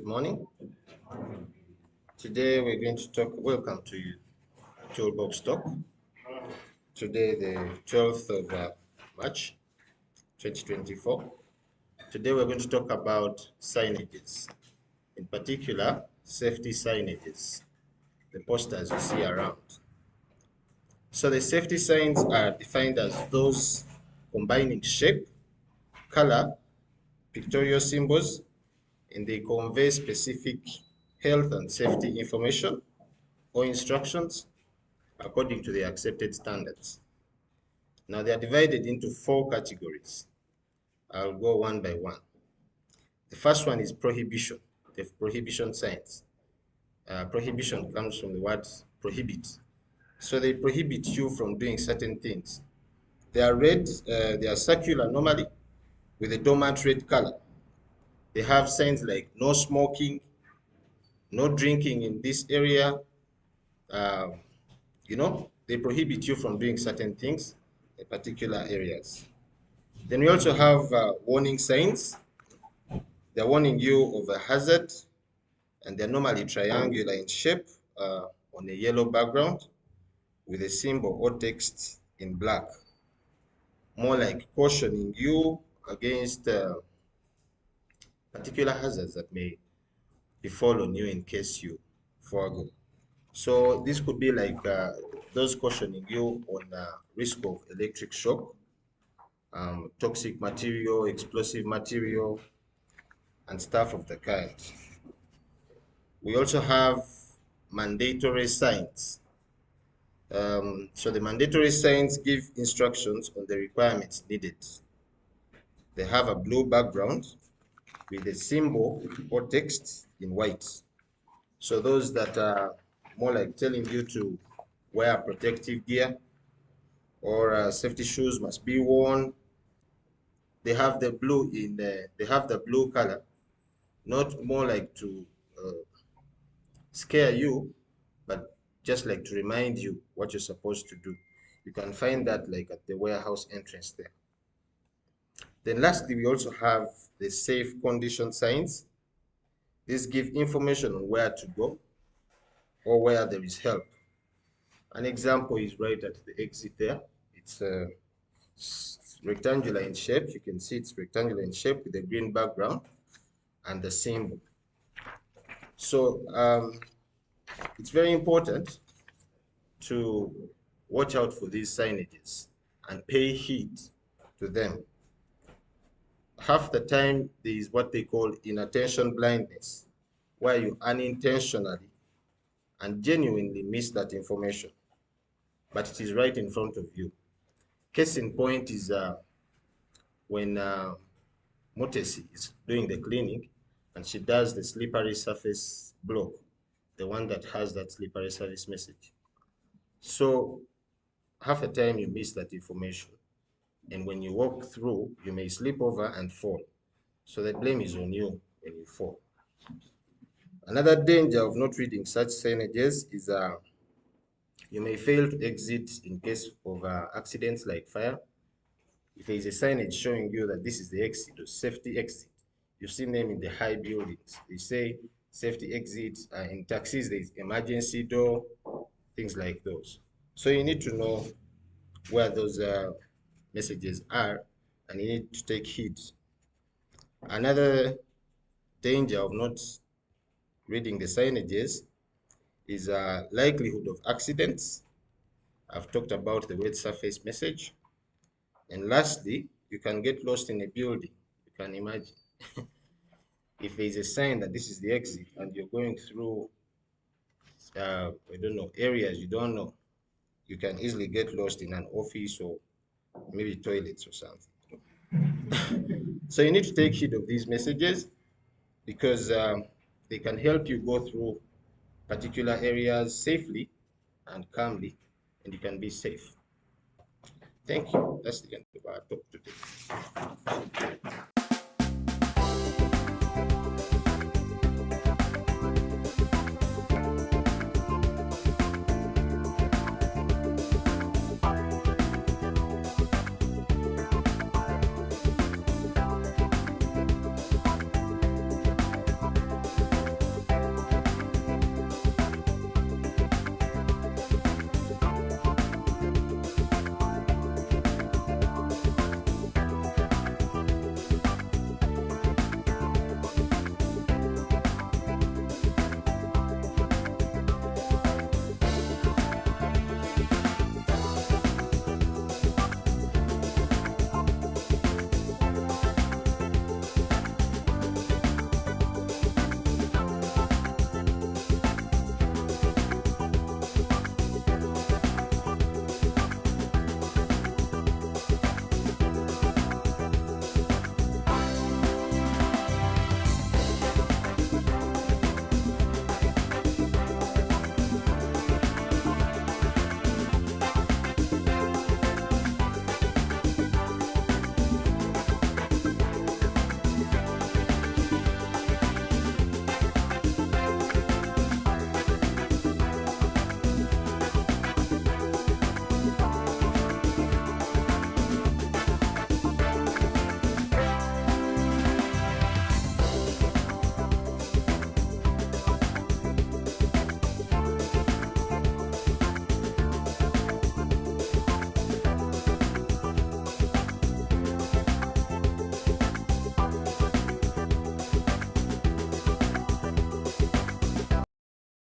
morning. Today we're going to talk. Welcome to Toolbox Talk. Today, the 12th of March 2024. Today we're going to talk about signages, in particular safety signages, the posters you see around. So the safety signs are defined as those combining shape, color, pictorial symbols, and they convey specific health and safety information or instructions according to the accepted standards. Now they are divided into 4 categories. I'll go one by one. The first one is prohibition, the prohibition signs. Prohibition comes from the word prohibit. So they prohibit you from doing certain things. They are red, they are circular normally with a dormant red color. They have signs like no smoking, no drinking in this area. They prohibit you from doing certain things in particular areas. Then we also have warning signs. They're warning you of a hazard, and they're normally triangular in shape on a yellow background with a symbol or text in black. More like cautioning you against particular hazards that may befall on you in case you forego. So this could be like those cautioning you on risk of electric shock, toxic material, explosive material, and stuff of the kind. We also have mandatory signs. So the mandatory signs give instructions on the requirements needed. They have a blue background with a symbol or text in white. So those that are more like telling you to wear protective gear or safety shoes must be worn. They have the blue color, not more like to scare you, but just like to remind you what you're supposed to do. You can find that like at the warehouse entrance there. Then lastly, we also have the safe condition signs. These give information on where to go or where there is help. An example is right at the exit there. It's rectangular in shape. You can see it's rectangular in shape with a green background and the symbol. So it's very important to watch out for these signages and pay heed to them. Half the time, there is what they call inattention blindness, where you unintentionally and genuinely miss that information, but it is right in front of you. Case in point is when Motesi is doing the cleaning and she does the slippery surface block, the one that has that slippery surface message. So half the time you miss that information, and when you walk through, you may slip over and fall. So the blame is on you when you fall. Another danger of not reading such signages is you may fail to exit in case of accidents like fire. If there is a signage showing you that this is the exit or safety exit, you've seen them in the high buildings. They say safety exit. In taxis, there is emergency door, things like those. So you need to know where those messages are, and you need to take heed. Another danger of not reading the signages is likelihood of accidents. I've talked about the wet surface message. And lastly, you can get lost in a building. You can imagine. If there is a sign that this is the exit and you're going through, I don't know, areas you don't know, you can easily get lost in an office or maybe toilets or something. So you need to take heed of these messages because they can help you go through particular areas safely and calmly, and you can be safe. Thank you. That's the end of our talk today.